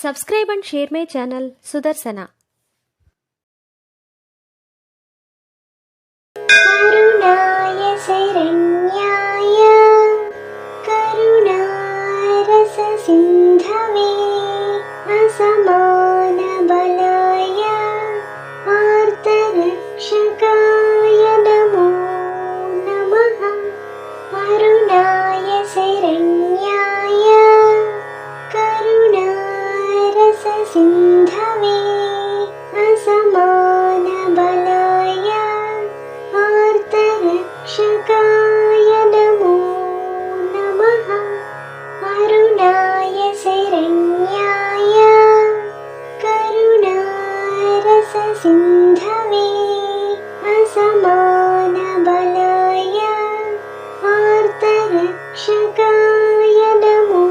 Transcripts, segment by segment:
Subscribe and share my channel Sudarsana. करुणाय शरण्याय करुणारससिन्धवे असमानबलाय आर्तरक्षकाय नमो नमः। करुणाय शरण्याय करुणारससिन्धवे असमानबलाय आर्तरक्षकाय नमो नमः। करुणाय शरण्याय करुणारससिन्धवे असमानबलाय आर्तरक्षकाय नमो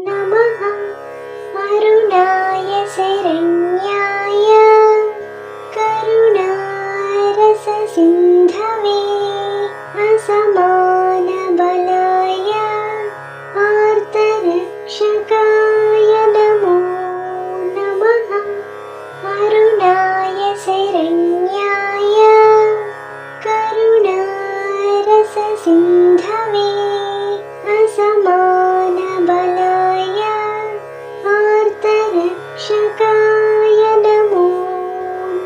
नमः। करुणाय शरण्याय करुणारससिन्धवे असमानबलाय आर्तरक्षकाय नमो नमः। करुणाय शरण्याय करुणारससिन्धवे असमानबलाय आर्तरक्षकाय नमो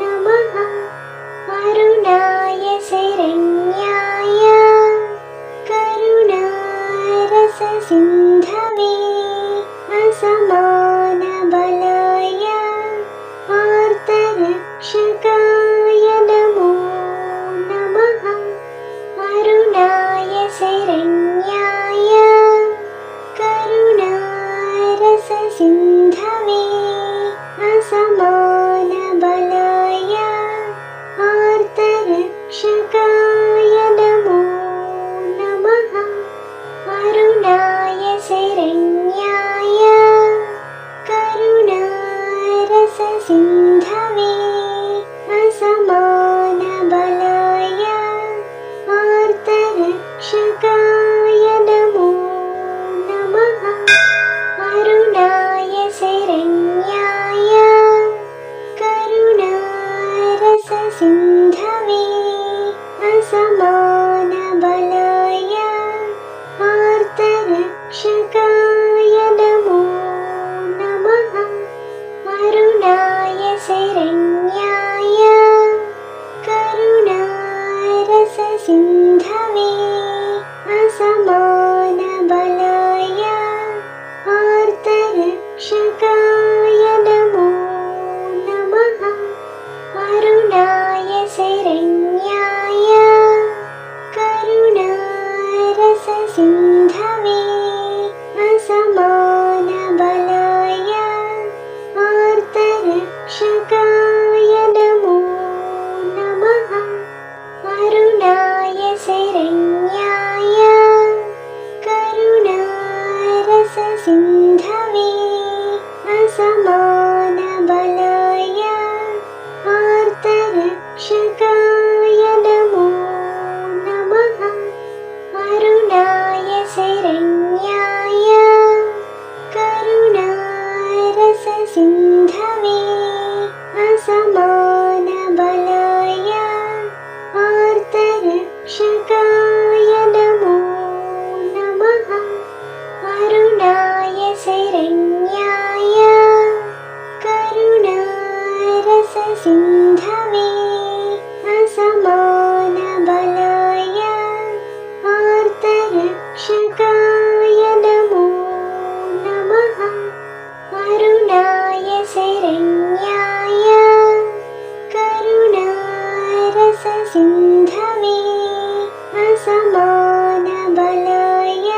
नमः। करुणाय शरण्याय करुणारससिन्धवे असमानबलाय आर्तरक्षकाय नमो नमः। करुणाय शरण्याय करुणारससिन्धवे असमानबलाय आर्तरक्षकाय नमो नमः। करुणाय शरण्याय करुणारससिन्धवे असमानबलाय आर्तरक्षकाय नमो नमः। करुणाय शरण्याय करुणारससिन्धवे असमानबलाय आर्तरक्षकाय नमो नमः। करुणाय शरण्याय करुणारससिन्धवे असमानबलाय आर्तरक्षकाय नमो नमः। करुणाय शरण्याय करुणारससिन्धवे असमानबलाय आर्तरक्षकाय नमो नमः। करुणाय शरण्याय करुणारससिन्धवे असमानबलाय आर्तरक्षकाय नमो नमः। करुणाय शरण्याय करुणारससिन्धवे असमानबलाय आर्तरक्षकाय नमो नमः। करुणाय शरण्याय करुणारससिन्धवे असमानबलाय आर्तरक्षकाय नमो नमः। करुणाय शरण्याय करुणारससिन्धवे असमानबलाय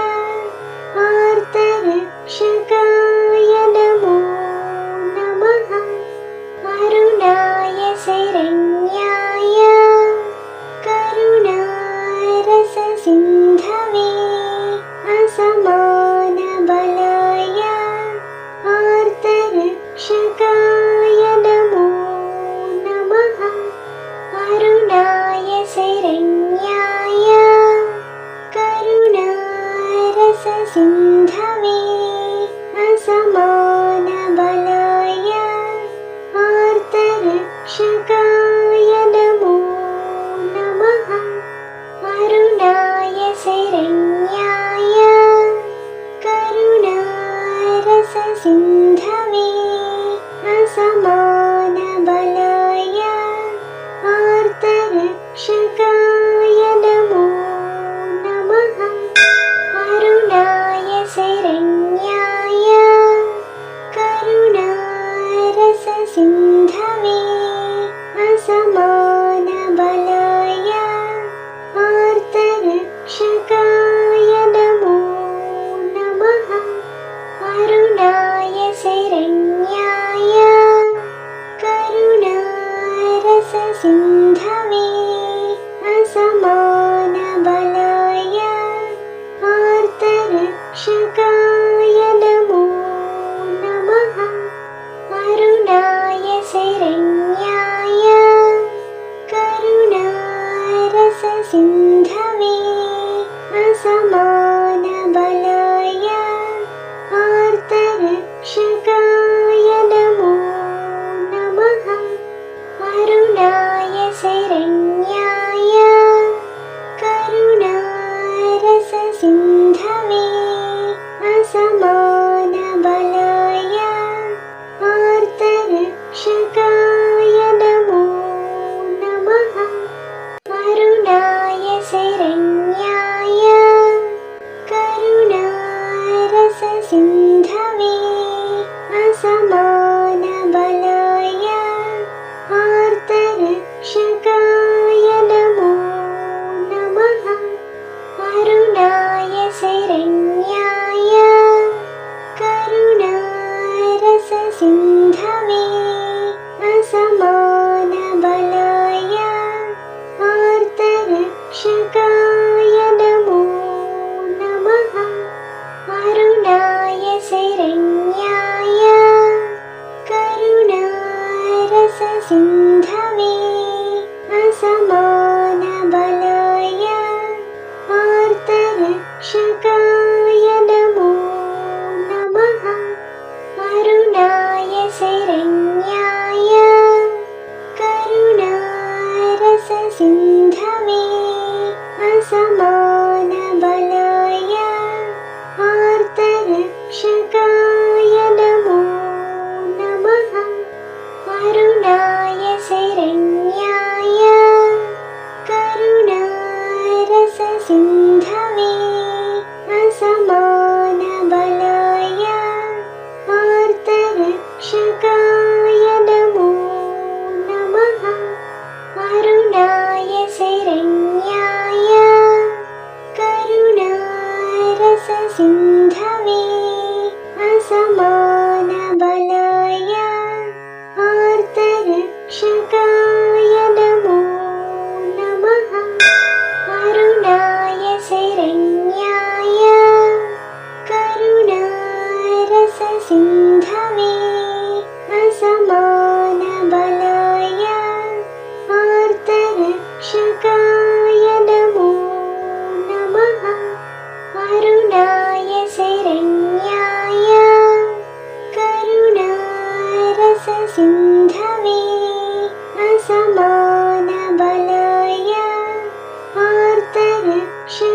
आर्तरक्षकाय नमो नमः। करुणाय शरण्याय करुणारससिन्धवे असमानबलाय आर्तरक्षकाय नमो नमः। करुणाय शरण्याय करुणारससिन्धवे असमानबलाय शरण्याय करुणारससिन्धवे असमानबलाय आर्तरक्षकाय नमो नमः। अरुणाय शरण्याय करुणारससिन्धवे असमानबलाय आर्तरक्षकाय नमो नमः। अरुणाय शरण्याय करुणारससिन्धवे असमानबलाय आर्तरक्षकाय नमो नमः। अरुणाय शरण्याय करुणारससिन्धवे असमानबलाय आर्तरक्षकाय नमो नमः। अरुणाय शरण्याय करुणारससिन्धवे असमानबलाय आर्तरक्षकाय नमो नमः। अरुणाय शरण्याय करुणारससिन्धवे असमानबलाय आर्तरक्षकाय नमो नमः। अरुणाय शरण्याय करुणारससिन्धवे असमानबलाय आर्तरक्षकाय नमो नमः। अरुणाय शरण्याय करुणारससिन्धवे असमानबलाय आर्तरक्षकाय नमो नमः। अरुणाय शरण्याय करुणारससिन्धवे असमानबलाय आर्तरक्षकाय नमो नमः। अरुणाय शरण्याय करुणारससिन्धवे असमानबलाय आर्तरक्षकाय नमो नमः। अरुणाय शरण्याय करुणारससिन्धवे असमानबलाय आर्तरक्षकाय नमो नमः। अरुणाय शरण्याय करुणारससिन्धवे असमानबलाय आर्तरक्षकाय नमो नमः। अरुणाय शरण्याय करुणारससिन्धवे असमानबलाय आर्तरक्षकाय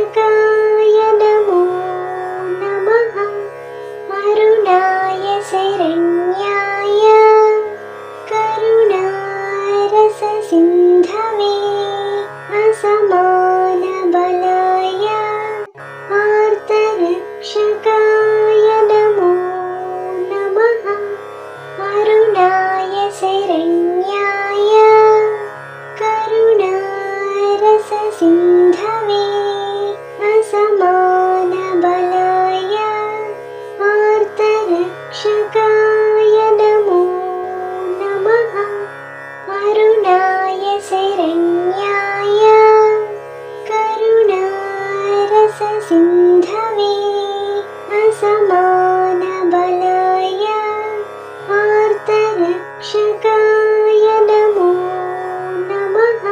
नमो नमः। अरुणाय शरण्याय करुणारससिन्धवे असमानबलाय आर्तरक्षकाय नमो नमः। अरुणाय शरण्याय करुणारससिन्धवे असमानबलाय आर्तरक्षकाय नमो नमः। अरुणाय शरण्याय करुणारससिन्धवे असमानबलाय आर्तरक्षकाय नमो नमः।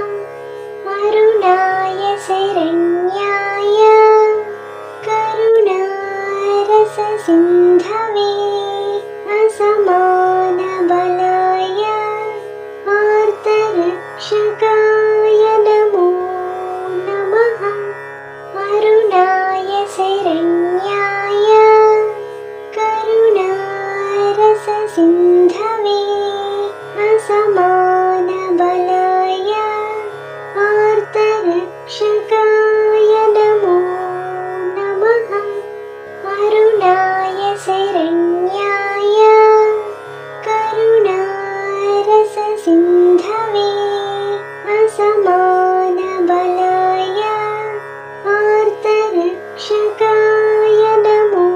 अरुणाय शरण्याय करुणारससिन्धवे असमानबलाय आर्तरक्षकाय नमो नमः। अरुणाय शरण्याय करुणारससिन्धवे असमानबलाय आर्तरक्षकाय नमो नमः। अरुणाय शरण्याय करुणारससिन्धवे असमानबलाय आर्तरक्षकाय नमो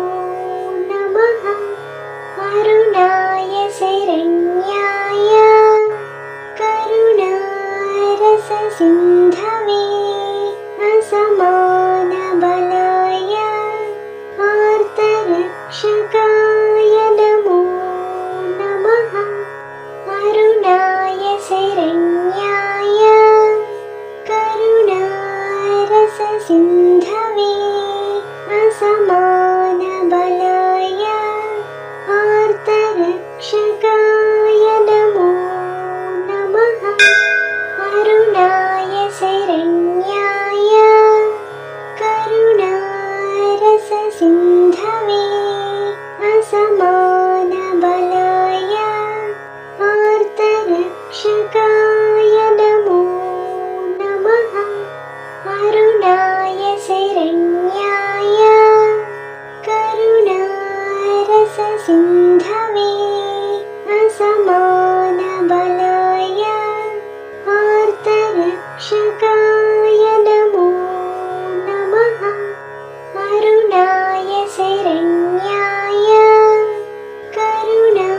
नमः। अरुणाय शरण्याय करुणारससिन्धवे असमानबलाय आर्तरक्षकाय नमो नमः। अरुणाय शरण्याय करुणारससिन्धवे असमानबलाय आर्तरक्षकाय नमो नमः। अरुणाय शरण्याय करुणारससिन्धवे असमानबलाय आर्तरक्षकाय नमो नमः। अरुणाय शरण्याय करुणारससिन्धवे असमानबलाय आर्तरक्षकाय नमो नमः। अरुणाय शरण्याय करुणारससिन्धवे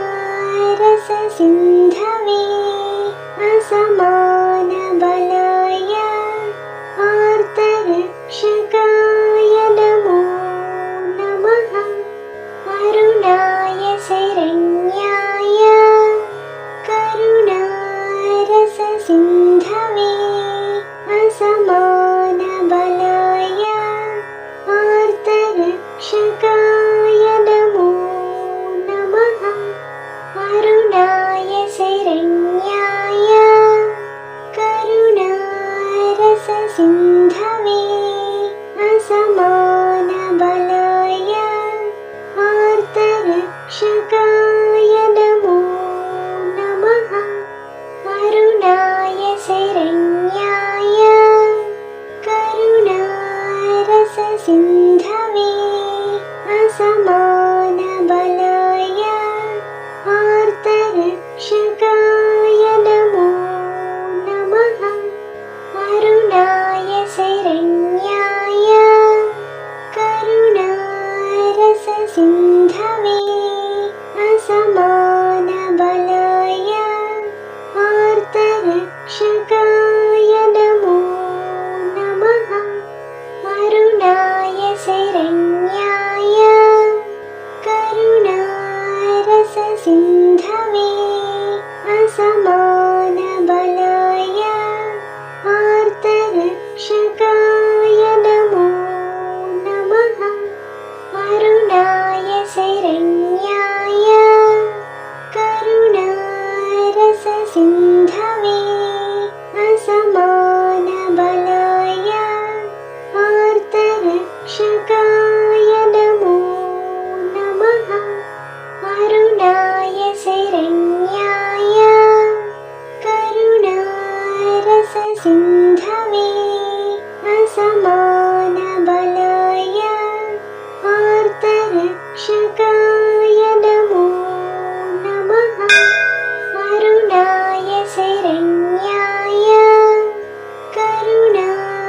असमानबलाय आर्तरक्षकाय नमो नमः। अरुणाय शरण्याय करुणारससिन्धवे असमानबलाय आर्तरक्षकाय नमो नमः। अरुणाय शरण्याय करुणारससिन्धवे असमानबलाय आर्तरक्षकाय नमो नमः। अरुणाय शरण्याय करुणारससिन्धवे असमानबलाय आर्तरक्षकाय नमो नमः। अरुणाय शरण्याय करुणारससिन्धवे असमानबलाय आर्तरक्षकाय नमो नमः। अरुणाय शरण्याय करुणारससिन्धवे असमानबलाय आर्तरक्षकाय नमो नमः। अरुणाय शरण्याय करुणारससिन्धवे असमानबलाय आर्तरक्षकाय नमो नमः। अरुणाय शरण्याय करुणारससिन्धवे असमानबलाय आर्तरक्षकाय नमो नमः। अरुणाय शरण्याय करुणारससिन्धवे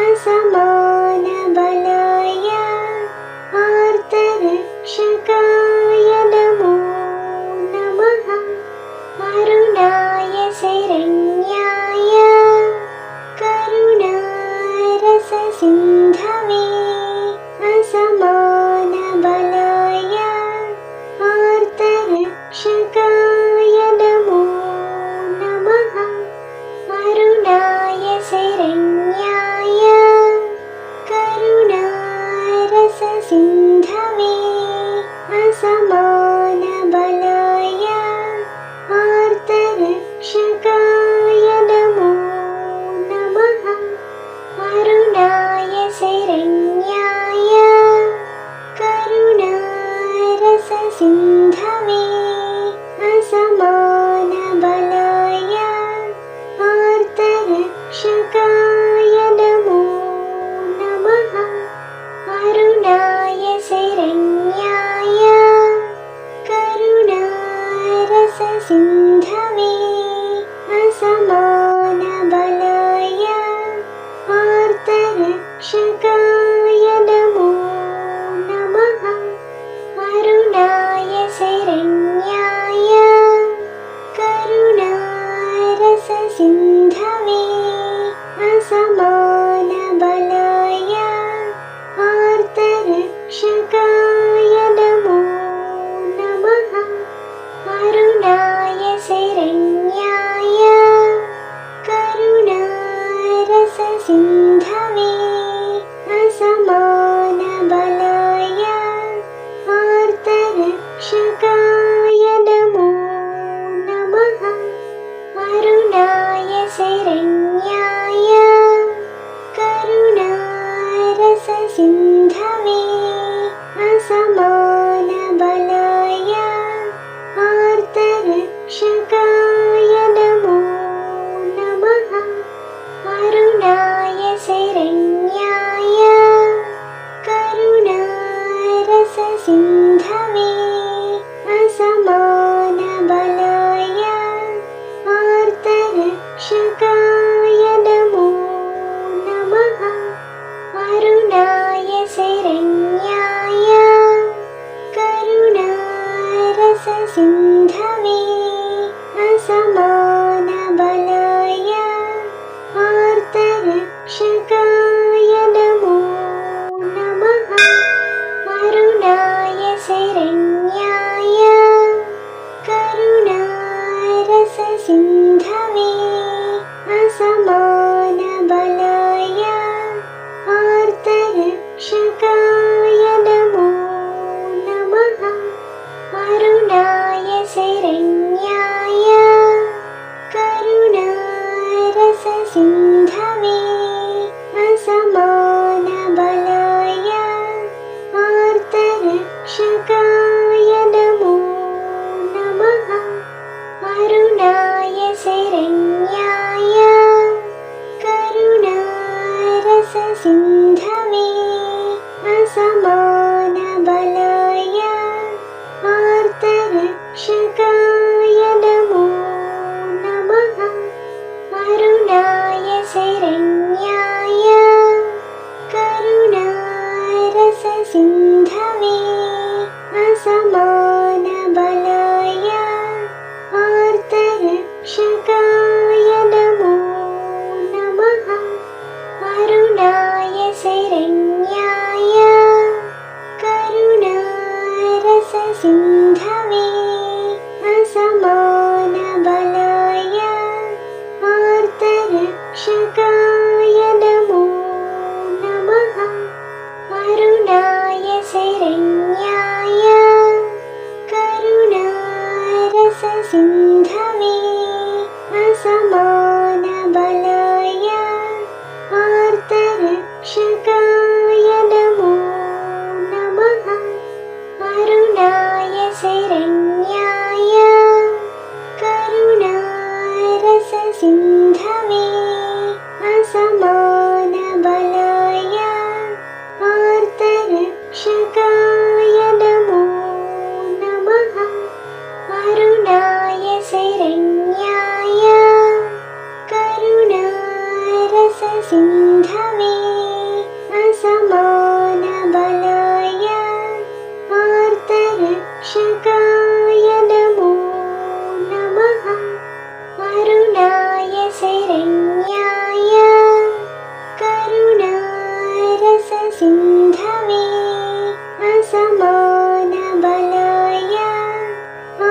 असमानबलाय आर्तरक्षकाय नमो नमः। अरुणाय शरण्याय करुणारससिन्धवे असमानबलाय आर्तरक्षकाय नमो नमः। अरुणाय शरण्याय करुणारससिन्धवे असमानबलाय आर्तरक्षकाय नमो नमः। अरुणाय सिन्धवे असमानबलाय आर्तरक्षकाय नमो नमः। अरुणाय शरण्याय करुणारससिन्धवे असमानबलाय आर्तरक्षकाय नमो नमः। अरुणाय शरण्याय करुणारससिन्धवे असमानबलाय आर्तरक्षकाय नमो नमः। अरुणाय शरण्याय करुणारससिन्धवे असमानबलाय आर्तरक्षकाय नमो नमः। अरुणाय शरण्याय करुणारससिन्धवे असमानबलाय आर्तरक्षकाय नमो नमः। अरुणाय शरण्याय करुणारससिन्धवे असमानबलाय आर्तरक्षकाय नमो नमः। अरुणाय शरण्याय करुणारससिन्धवे असमानबलाय आर्तरक्षकाय नमो नमः। अरुणाय शरण्याय करुणारससिन्धवे असमानबलाय आर्तरक्षकाय नमो नमः। अरुणाय शरण्याय करुणारससिन्धवे असमानबलाय आर्तरक्षकाय नमो नमः। अरुणाय शरण्याय करुणारससिन्धवे असमानबलाय आर्तरक्षकाय नमो नमः। अरुणाय शरण्याय करुणारससिन्धवे असमानबलाय आर्तरक्षकाय नमो नमः। अरुणाय शरण्याय करुणारससिन्धवे असमानबलाय आर्तरक्षकाय नमो नमः। अरुणाय शरण्याय करुणारससिन्धवे असमानबलाय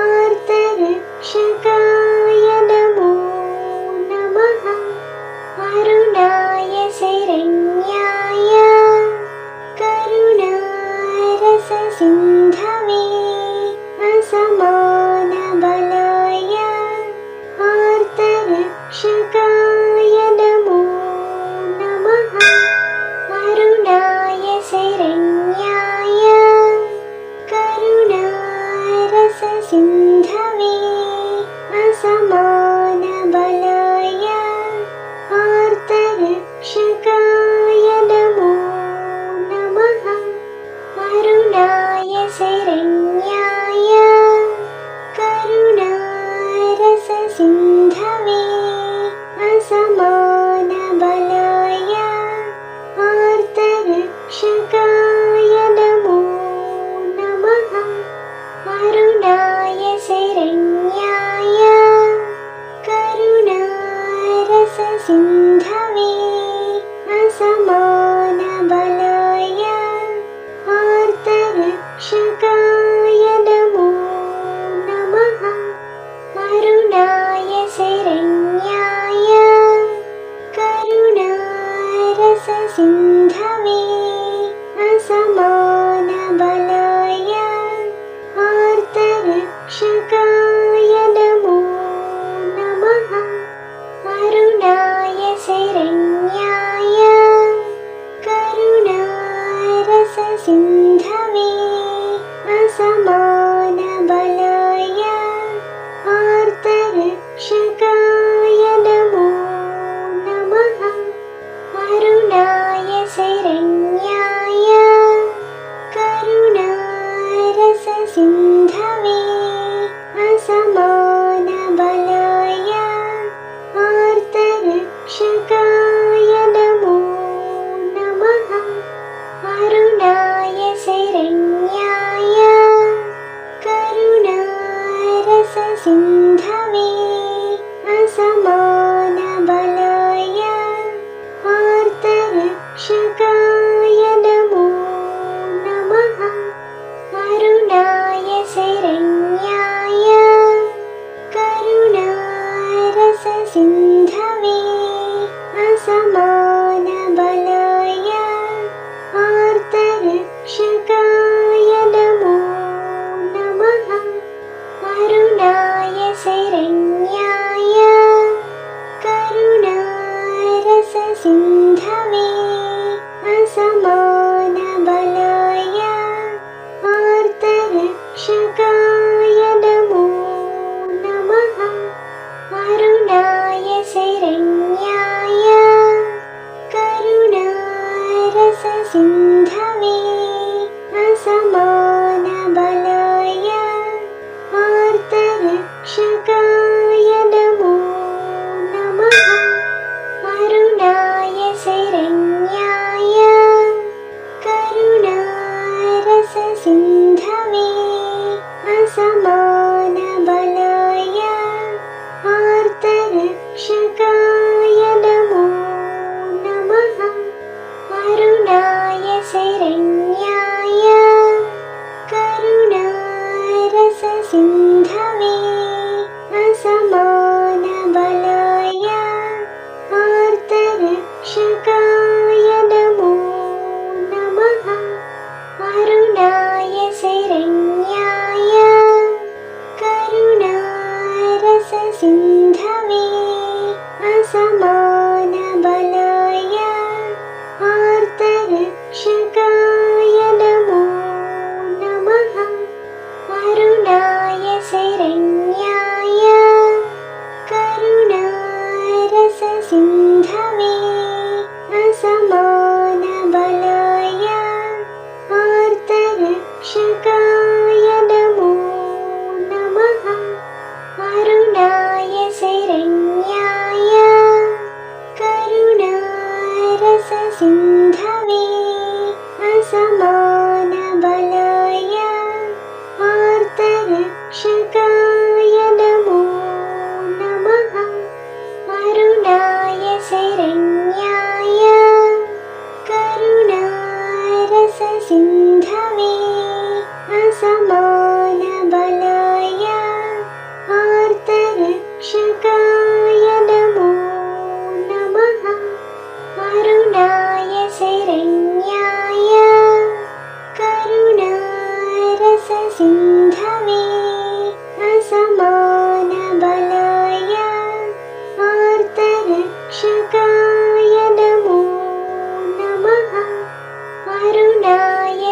आर्तरक्षकाय नमो नमः। अरुणाय शरण्याय करुणारससिन्धवे असमानबलाय आर्तरक्षकाय नमो नमः। अरुणाय शरण्याय करुणारससिन्धवे असमानबलाय आर्तरक्षकाय नमो नमः। अरुणाय रससिन्धवे असमानबलाय आर्तरक्षकाय नमो नमः। अरुणाय शरण्याय करुणारससिन्धवे असमानबलाय आर्तरक्षकाय नमो नमः। अरुणाय शरण्याय करुणारससिन्धवे असमानबलाय आर्तरक्षकाय नमो नमः। अरुणाय शरण्याय करुणारससिन्धवे असमानबलाय आर्तरक्षकाय नमो नमः। अरुणाय शरण्याय करुणारससिन्धवे असमानबलाय आर्तरक्षकाय नमो नमः। अरुणाय शरण्याय करुणारससिन्धवे असमानबलाय आर्तरक्षकाय नमो नमः। अरुणाय शरण्याय करुणारससिन्धवे असमानबलाय आर्तरक्षकाय नमो नमः। अरुणाय शरण्याय करुणारससिन्धवे असमानबलाय आर्तरक्षकाय नमो नमः। अरुणाय शरण्याय करुणारससिन्धवे असमानबलाय आर्तरक्षकाय नमो नमः। अरुणाय शरण्याय करुणारससिन्धवे असमानबलाय आर्तरक्षकाय नमो नमः। अरुणाय शरण्याय करुणारससिन्धवे असमानबलाय आर्तरक्षकाय नमो नमः। अरुणाय शरण्याय करुणारससिन्धवे असमानबलाय आर्तरक्षकाय नमो नमः। अरुणाय शरण्याय करुणारससिन्धवे असमानबलाय आर्तरक्षकाय नमो नमः। अरुणाय शरण्याय करुणारससिन्धवे असमानबलाय आर्तरक्षकाय नमो नमः। अरुणाय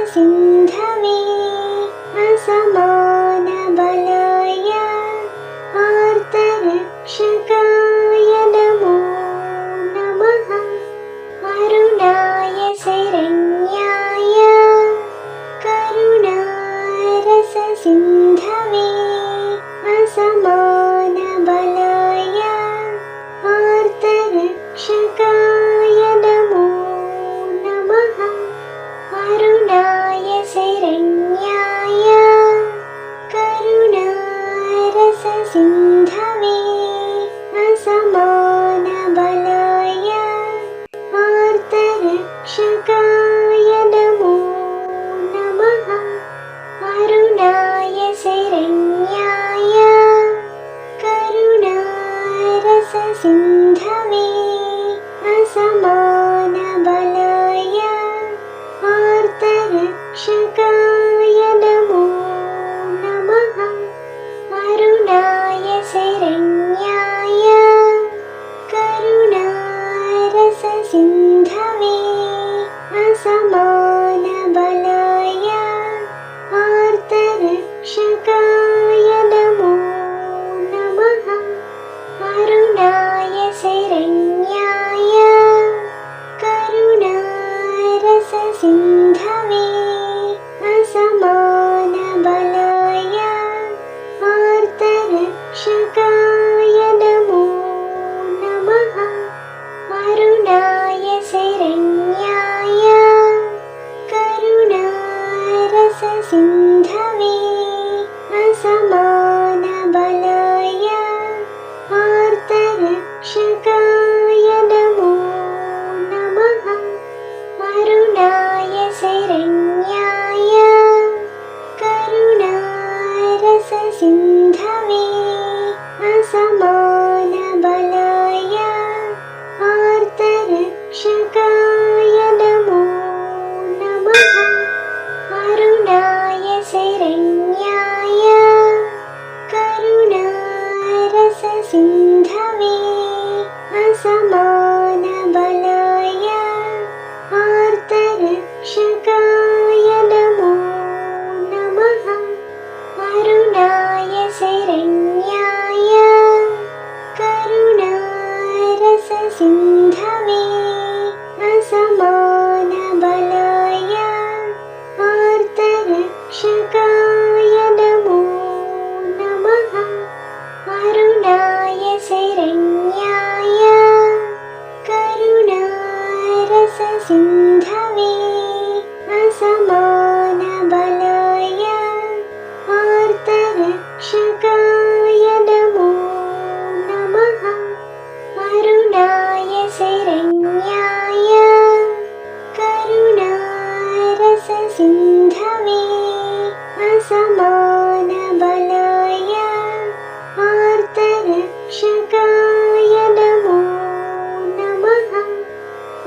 सिन्धवे असमानबलाय आर्तरक्षकाय नमो नमः। अरुणाय शरण्याय करुणारससिन्धवे असमानबलाय आर्तरक्षकाय नमो नमः। अरुणाय शरण्याय करुणारससिन्धवे असमानबलाय आर्तरक्षकाय नमो नमः। अरुणाय शरण्याय करुणारससिन्धवे असमानबलाय आर्तरक्षकाय नमो नमः। अरुणाय शरण्याय करुणारससिन्धवे असमानबलाय आर्तरक्षकाय नमो नमः। अरुणाय शरण्याय करुणारससिन्धवे असमानबलाय आर्तरक्षकाय नमो नमः। अरुणाय शरण्याय करुणारससिन्धवे असमानबलाय आर्तरक्षकाय नमो नमः। अरुणाय शरण्याय करुणारससिन्धवे असमानबलाय आर्तरक्षकाय नमो नमः। अरुणाय शरण्याय करुणारससिन्धवे असमानबलाय आर्तरक्षकाय नमो नमः। अरुणाय शरण्याय करुणारससिन्धवे असमानबलाय आर्तरक्षकाय नमो नमः। अरुणाय शरण्याय करुणारससिन्धवे असमानबलाय आर्तरक्षकाय नमो नमः। अरुणाय शरण्याय करुणारससिन्धवे असमानबलाय आर्तरक्षकाय नमो नमः।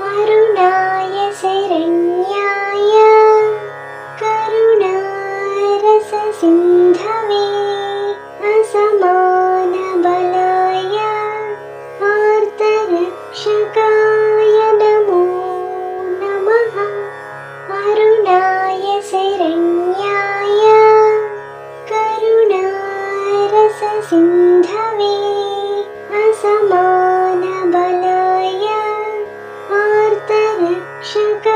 अरुणाय शरण्याय करुणारससिन्धवे असमानबलाय आर्तरक्षकाय नमो नमः। अरुणाय शरण्याय करुणारससिन्धवे असमानबलाय आर्तरक्षकाय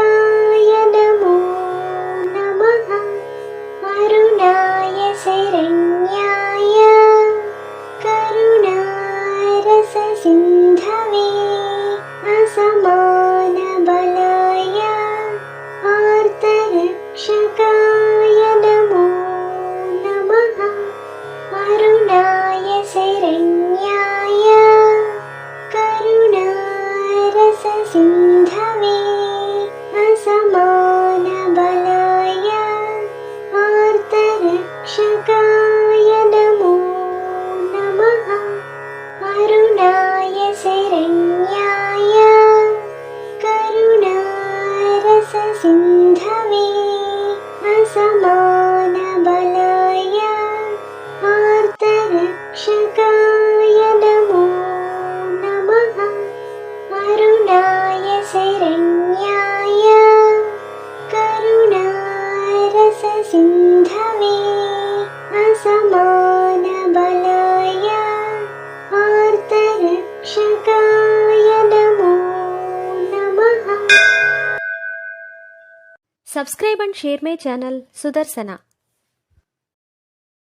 नमो नमः। अरुणाय शरण्याय करुणारससिन्धवे असमानबलाय आर्तरक्षकाय नमो नमः। अरुणाय शरण्याय करुणारससिन्धवे असमानबलाय आर्तरक्षकाय नमो नमः। अरुणाय शरण्याय करुणारससिन्धवे Subscribe and share my channel Sudarsana.